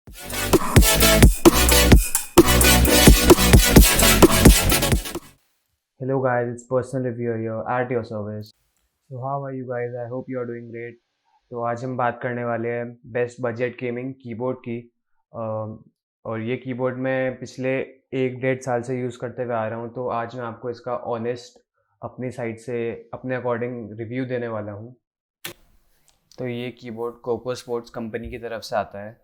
Hello guys, it's personal reviewer here at your service. So how are you guys? I hope you are doing great. तो आज हम बात करने वाले हैं बेस्ट बजट गेमिंग कीबोर्ड की। और ये कीबोर्ड मैं पिछले 1 डेढ़ साल से यूज़ करते हुए आ रहा हूँ, तो आज मैं आपको इसका ऑनेस्ट अपनी साइड से अपने अकॉर्डिंग रिव्यू देने वाला हूँ। तो ये कीबोर्ड कोको स्पोर्ट्स कंपनी की तरफ से आता है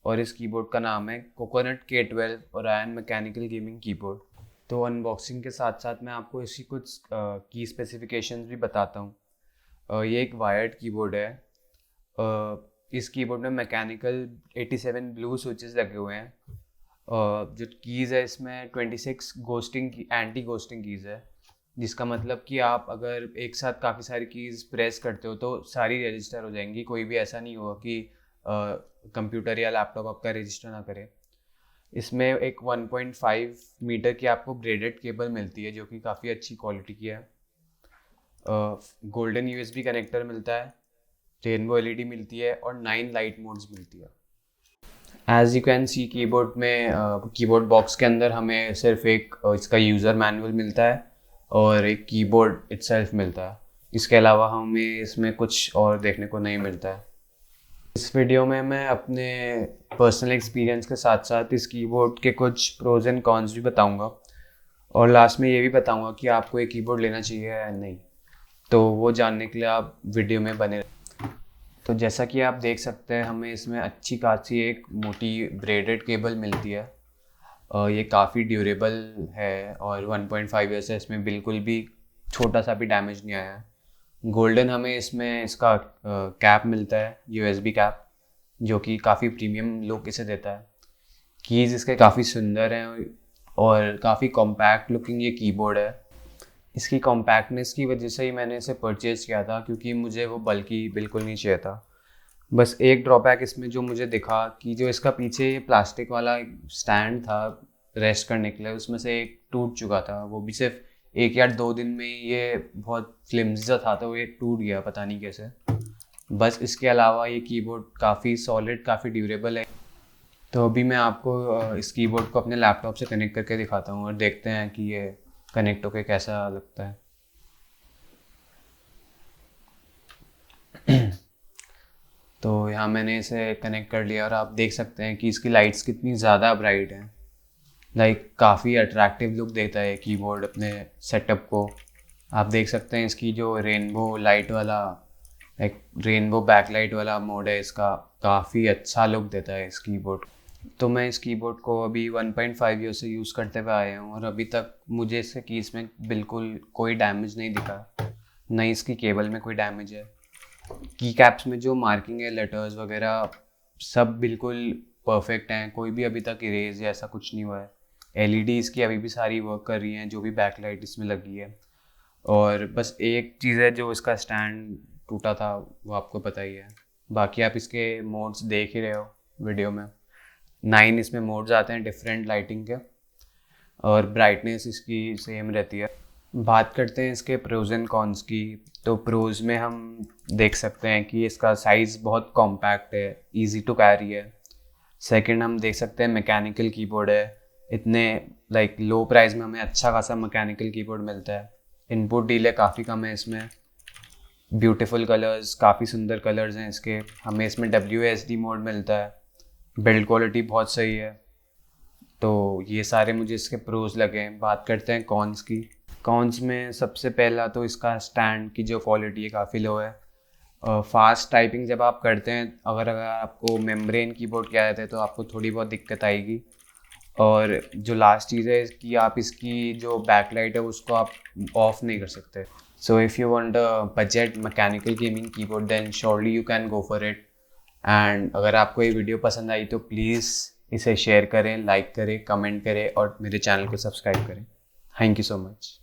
और इस कीबोर्ड का नाम है कोकोनट K12 और आयन मैकेनिकल गेमिंग कीबोर्ड। तो अनबॉक्सिंग के साथ साथ मैं आपको इसकी कुछ की स्पेसिफिकेशंस भी बताता हूँ। ये एक वायर्ड कीबोर्ड है। इस कीबोर्ड में मैकेनिकल 87 ब्लू स्विचेस लगे हुए हैं। जो कीज़ है इसमें 26 गोस्टिंग की एंटी गोस्टिंग कीज़ है, जिसका मतलब कि आप अगर एक साथ काफ़ी सारी कीज़ प्रेस करते हो तो सारी रजिस्टर हो जाएंगी। कोई भी ऐसा नहीं होगा कि कंप्यूटर या लैपटॉप आपका रजिस्टर ना करे। इसमें एक 1.5 मीटर की आपको ब्रेडेड केबल मिलती है जो कि काफ़ी अच्छी क्वालिटी की है। गोल्डन USB कनेक्टर मिलता है, रेनबो LED मिलती है और 9 लाइट मोड्स मिलती है। As you can see keyboard में कीबोर्ड बॉक्स के अंदर हमें सिर्फ एक इसका यूज़र मैनुअल मिलता है और एक कीबोर्ड इटसेल्फ मिलता है। इसके अलावा हमें इसमें कुछ और देखने को नहीं मिलता है। इस वीडियो में मैं अपने पर्सनल एक्सपीरियंस के साथ साथ इस कीबोर्ड के कुछ प्रोज एंड कॉन्स भी बताऊंगा और लास्ट में ये भी बताऊंगा कि आपको ये कीबोर्ड लेना चाहिए या नहीं। तो वो जानने के लिए आप वीडियो में बने रहें। तो जैसा कि आप देख सकते हैं, हमें इसमें अच्छी खासी एक मोटी ब्रेडेड केबल मिलती है। ये काफ़ी ड्यूरेबल है और 1.5 ईयर से इसमें बिल्कुल भी छोटा सा भी डैमेज नहीं आया है। गोल्डन हमें इसमें इसका कैप मिलता है, USB कैप, जो कि काफ़ी प्रीमियम लुक इसे देता है। कीज़ इसके काफ़ी सुंदर हैं और काफ़ी कॉम्पैक्ट लुकिंग ये कीबोर्ड है। इसकी कॉम्पैक्टनेस की वजह से ही मैंने इसे परचेज़ किया था, क्योंकि मुझे वो बल्कि बिल्कुल नहीं चाहिए था। बस एक ड्रॉबैक इसमें जो मुझे दिखा कि जो इसका पीछे ये प्लास्टिक वाला स्टैंड था रेस्ट करने के लिए, उसमें से एक टूट चुका था। वो भी सिर्फ 1 या 2 दिन में ये बहुत फ्लिम्सी सा था, तो ये टूट गया, पता नहीं कैसे। बस इसके अलावा ये कीबोर्ड काफ़ी सॉलिड, काफ़ी ड्यूरेबल है। तो अभी मैं आपको इस कीबोर्ड को अपने लैपटॉप से कनेक्ट करके दिखाता हूँ और देखते हैं कि ये कनेक्ट होके कैसा लगता है। तो यहाँ मैंने इसे कनेक्ट कर लिया और आप देख सकते हैं कि इसकी लाइट्स कितनी ज़्यादा ब्राइट हैं। काफ़ी अट्रैक्टिव लुक देता है कीबोर्ड अपने सेटअप को। आप देख सकते हैं इसकी जो रेनबो लाइट वाला रेनबो बैकलाइट वाला मोड है, इसका काफ़ी अच्छा लुक देता है इस कीबोर्ड। तो मैं इस कीबोर्ड को अभी 1.5 ईयर से यूज़ करते हुए आया हूँ और अभी तक मुझे इसके कीज़ में बिल्कुल कोई डैमेज नहीं दिखा, न ही इसकी केबल में कोई डैमेज है। की कैप्स में जो मार्किंग है, लेटर्स वगैरह, सब बिल्कुल परफेक्ट हैं। कोई भी अभी तक इरेज या ऐसा कुछ नहीं हुआ है। LED इसकी अभी भी सारी वर्क कर रही हैं, जो भी बैकलाइट इसमें लगी है। और बस एक चीज़ है, जो इसका स्टैंड टूटा था, वो आपको पता ही है। बाकी आप इसके मोड्स देख ही रहे हो वीडियो में। 9 इसमें मोड्स आते हैं डिफरेंट लाइटिंग के और ब्राइटनेस इसकी सेम रहती है। बात करते हैं इसके प्रोज एंड कॉन्स की। तो प्रोज में हम देख सकते हैं कि इसका साइज़ बहुत कॉम्पैक्ट है, इजी टू कैरी है। सेकंड, हम देख सकते हैं मैकेनिकल कीबोर्ड है। इतने लो प्राइस में हमें अच्छा खासा मैकेनिकल कीबोर्ड मिलता है। इनपुट डिले काफ़ी कम है इसमें। ब्यूटीफुल कलर्स, काफ़ी सुंदर कलर्स हैं इसके। हमें इसमें WASD मोड मिलता है। बिल्ड क्वालिटी बहुत सही है। तो ये सारे मुझे इसके प्रोज लगे हैं। बात करते हैं कॉन्स की। कॉन्स में सबसे पहला तो इसका स्टैंड की जो क्वालिटी है काफ़ी लो है। फास्ट टाइपिंग जब आप करते हैं, अगर आपको मेम्ब्रेन कीबोर्ड की आदत है तो आपको थोड़ी बहुत दिक्कत आएगी। और जो लास्ट चीज़ है कि आप इसकी जो बैकलाइट है उसको आप ऑफ नहीं कर सकते। So if you want a budget mechanical gaming keyboard, then surely you can go for it. And अगर आपको ये वीडियो पसंद आई तो प्लीज़ इसे शेयर करें, लाइक करें, कमेंट करें और मेरे चैनल को सब्सक्राइब करें। Thank you so much.